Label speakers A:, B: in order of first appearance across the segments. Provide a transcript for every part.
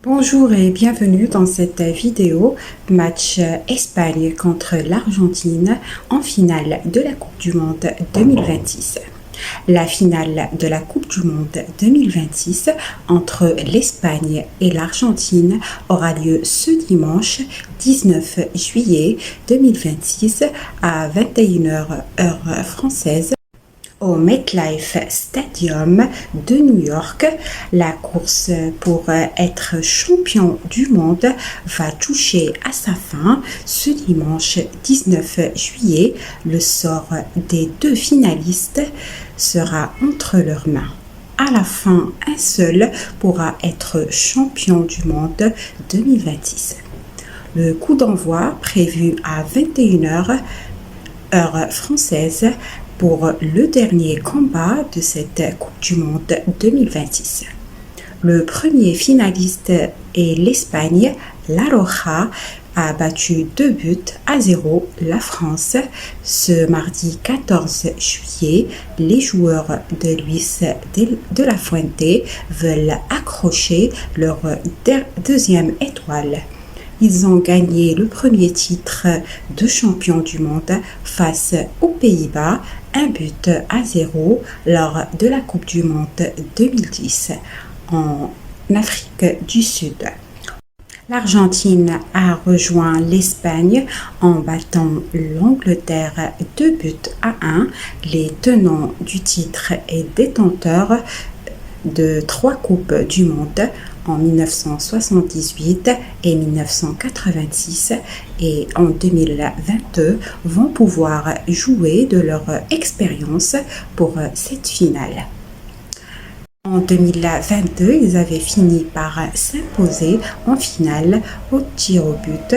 A: Bonjour et bienvenue dans cette vidéo match Espagne contre l'Argentine en finale de la Coupe du Monde 2026. La finale de la Coupe du Monde 2026 entre l'Espagne et l'Argentine aura lieu ce dimanche 19 juillet 2026 à 21h heure française au MetLife Stadium de New York. La course pour être champion du monde va toucher à sa fin ce dimanche 19 juillet. Le sort des deux finalistes sera entre leurs mains. À la fin, un seul pourra être champion du monde 2026. Le coup d'envoi prévu à 21h heure française pour le dernier combat de cette Coupe du Monde 2026. Le premier finaliste est l'Espagne. La Roja a battu 2-0 la France. Ce mardi 14 juillet, les joueurs de Luis de la Fuente veulent accrocher leur deuxième étoile. Ils ont gagné le premier titre de champion du monde face aux Pays-Bas, 1-0 lors de la Coupe du Monde 2010 en Afrique du Sud. L'Argentine a rejoint l'Espagne en battant l'Angleterre 2-1. Les tenants du titre et détenteurs de 3 Coupes du Monde en 1978 et 1986 et en 2022 vont pouvoir jouer de leur expérience pour cette finale. En 2022, ils avaient fini par s'imposer en finale au tir au but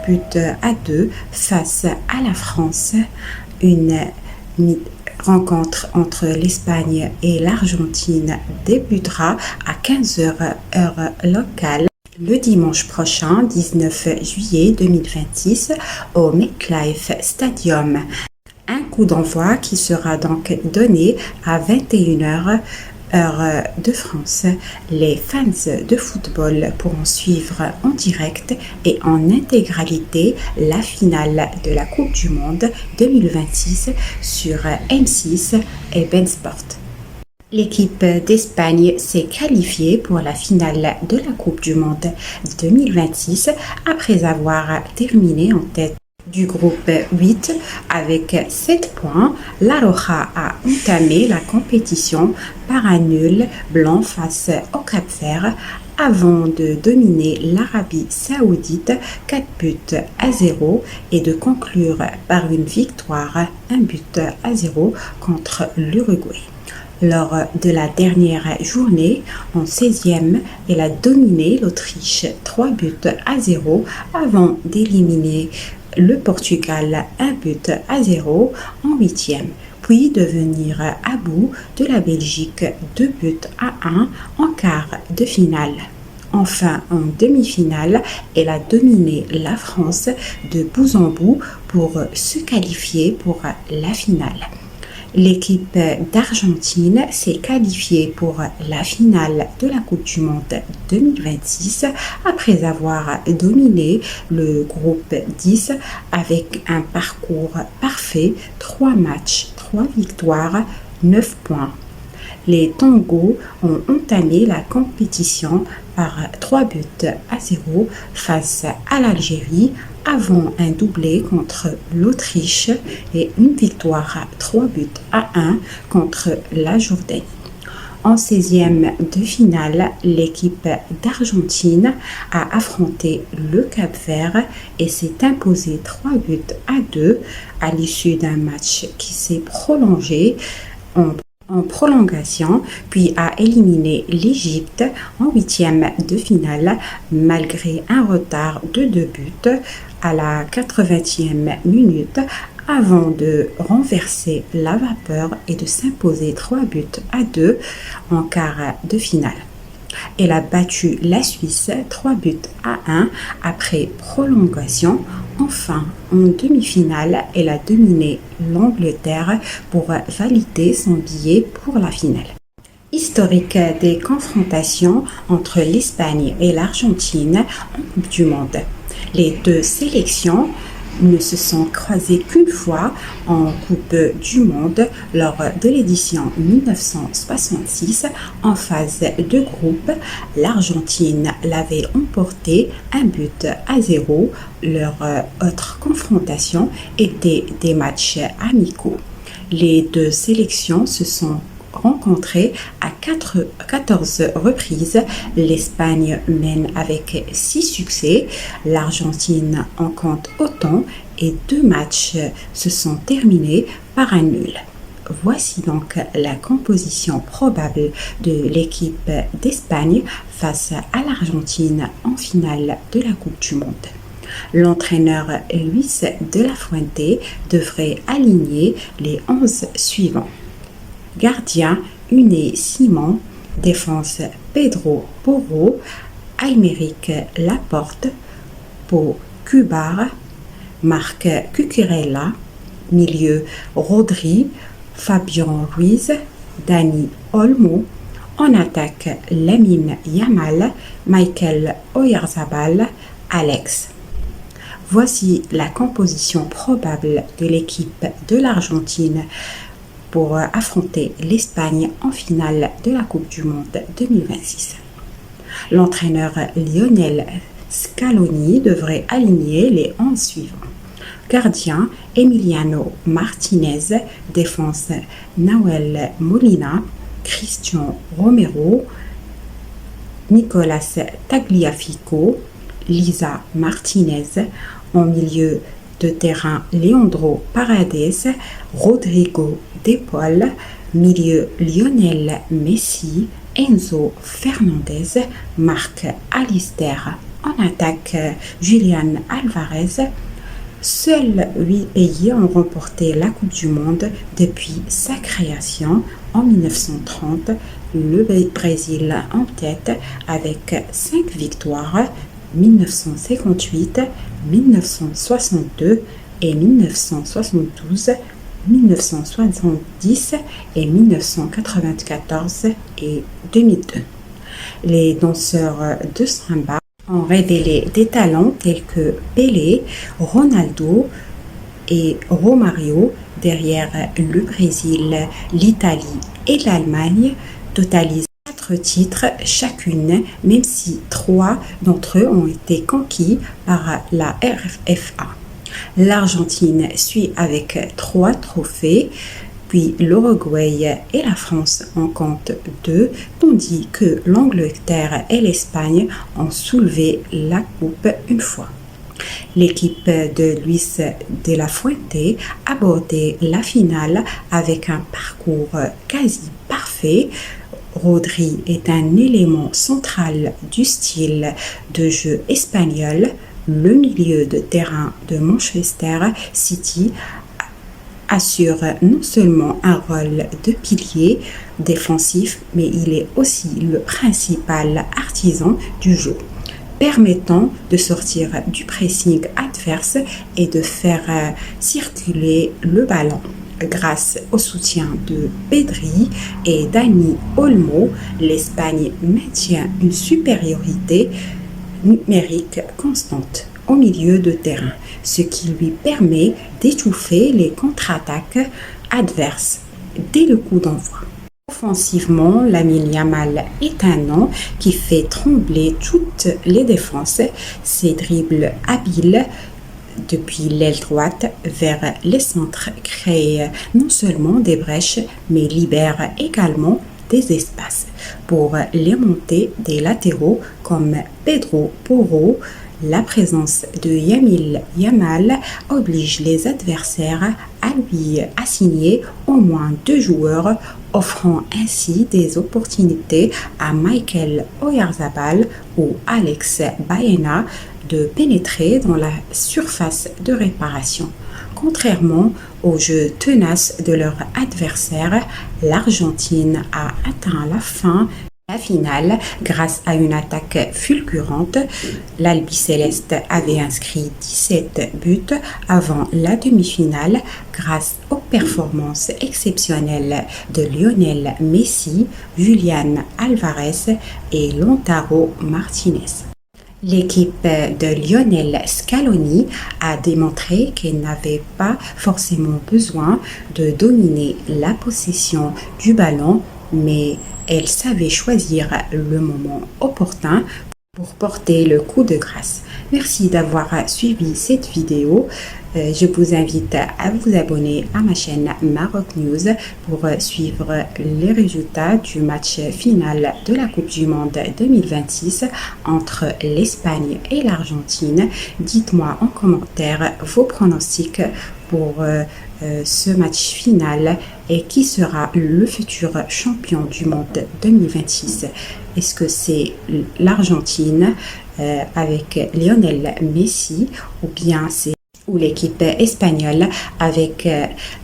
A: 4-2 face à la France. Une rencontre entre l'Espagne et l'Argentine débutera à 15h heure locale le dimanche prochain 19 juillet 2026 au MetLife Stadium. Un coup d'envoi qui sera donc donné à 21h heure de France. Les fans de football pourront suivre en direct et en intégralité la finale de la Coupe du Monde 2026 sur M6 et Ben Sport. L'équipe d'Espagne s'est qualifiée pour la finale de la Coupe du Monde 2026 après avoir terminé en tête du groupe 8 avec 7 points. La Roja a entamé la compétition par un nul blanc face au Cap-Vert avant de dominer l'Arabie Saoudite 4-0 et de conclure par une victoire 1-0 contre l'Uruguay. Lors de la dernière journée, en 16e, elle a dominé l'Autriche 3-0 avant d'éliminer le Portugal 1-0 en 8e, puis de venir à bout de la Belgique 2-1 en quart de finale. Enfin, en demi-finale, elle a dominé la France de bout en bout pour se qualifier pour la finale. L'équipe d'Argentine s'est qualifiée pour la finale de la Coupe du Monde 2026 après avoir dominé le groupe 10 avec un parcours parfait, 3 matchs, 3 victoires, 9 points. Les Tangos ont entamé la compétition par 3-0 face à l'Algérie avant un doublé contre l'Autriche et une victoire 3-1 contre la Jordanie. En 16e de finale, l'équipe d'Argentine a affronté le Cap-Vert et s'est imposée 3-2 à l'issue d'un match qui s'est prolongé en prolongation, puis a éliminé l'Égypte en 8e de finale malgré un retard de 2 buts à la 80e minute avant de renverser la vapeur et de s'imposer 3-2 en quart de finale. Elle a battu la Suisse 3-1 après prolongation. Enfin, en demi-finale, elle a dominé l'Angleterre pour valider son billet pour la finale. Historique des confrontations entre l'Espagne et l'Argentine en Coupe du Monde. Les deux sélections ne se sont croisées qu'une fois en Coupe du Monde lors de l'édition 1966 en phase de groupe. L'Argentine l'avait emporté 1-0. Leur autre confrontation était des matchs amicaux. Les deux sélections se sont rencontrées à 14 reprises. L'Espagne mène avec 6 succès. L'Argentine en compte autant et 2 matchs se sont terminés par un nul. Voici donc la composition probable de l'équipe d'Espagne face à l'Argentine en finale de la Coupe du Monde. L'entraîneur Luis de la Fuente devrait aligner les 11 suivants. Gardien, Unai Simon. Défense, Pedro Porro. Aymeric Laporte. Pau Cubar. Marc Cucurella. Milieu, Rodri. Fabian Ruiz. Dani Olmo. En attaque, Lamine Yamal. Michael Oyarzabal. Alex. Voici la composition probable de l'équipe de l'Argentine pour affronter l'Espagne en finale de la Coupe du Monde 2026. L'entraîneur Lionel Scaloni devrait aligner les 11 suivants. Gardien, Emiliano Martinez. Défense, Nahuel Molina. Christian Romero. Nicolas Tagliafico. Lisa Martinez. En milieu de terrain, Leandro Paredes. Rodrigo De Paul. Milieu, Lionel Messi. Enzo Fernandez. Marc Alister. En attaque, Julian Alvarez. Seuls 8 pays ont remporté la Coupe du Monde depuis sa création en 1930. Le Brésil en tête avec 5 victoires, 1958, 1962 et 1972, 1970 et 1994 et 2002. Les danseurs de samba ont révélé des talents tels que Pelé, Ronaldo et Romario. Derrière le Brésil, l'Italie et l'Allemagne totalisent 4 titres chacune, même si 3 d'entre eux ont été conquis par la RFA. L'Argentine suit avec 3 trophées, puis l'Uruguay et la France en comptent 2, tandis que l'Angleterre et l'Espagne ont soulevé la coupe une fois. L'équipe de Luis de la Fuente abordait la finale avec un parcours quasi parfait. Rodri est un élément central du style de jeu espagnol. Le milieu de terrain de Manchester City assure non seulement un rôle de pilier défensif, mais il est aussi le principal artisan du jeu, permettant de sortir du pressing adverse et de faire circuler le ballon. Grâce au soutien de Pedri et Dani Olmo, l'Espagne maintient une supériorité numérique constante au milieu de terrain, ce qui lui permet d'étouffer les contre-attaques adverses dès le coup d'envoi. Offensivement, Lamine Yamal est un nom qui fait trembler toutes les défenses. Ses dribbles habiles depuis l'aile droite vers les centres créent non seulement des brèches, mais libèrent également des espaces pour les montées des latéraux comme Pedro Porro. La présence de Lamine Yamal oblige les adversaires à lui assigner au moins 2 joueurs, offrant ainsi des opportunités à Michael Oyarzabal ou Alex Baena de pénétrer dans la surface de réparation. Contrairement au jeu tenace de leur adversaire, l'Argentine a atteint la fin La finale, grâce à une attaque fulgurante, l'Albi-Céleste avait inscrit 17 buts avant la demi-finale grâce aux performances exceptionnelles de Lionel Messi, Julián Álvarez et Lautaro Martínez. L'équipe de Lionel Scaloni a démontré qu'elle n'avait pas forcément besoin de dominer la possession du ballon, mais elle savait choisir le moment opportun pour porter le coup de grâce. Merci d'avoir suivi cette vidéo. Je vous invite à vous abonner à ma chaîne Maroc News pour suivre les résultats du match final de la Coupe du Monde 2026 entre l'Espagne et l'Argentine. Dites-moi en commentaire vos pronostics pour ce match final et qui sera le futur champion du monde 2026. Est-ce que c'est l'Argentine avec Lionel Messi ou l'équipe espagnole avec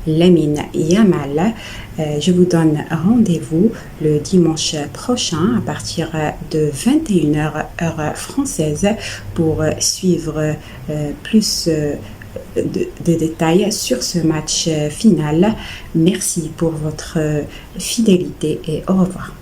A: Lamine Yamal? Je vous donne rendez-vous le dimanche prochain à partir de 21h heure française pour suivre plus de détails sur ce match final. Merci pour votre fidélité et au revoir.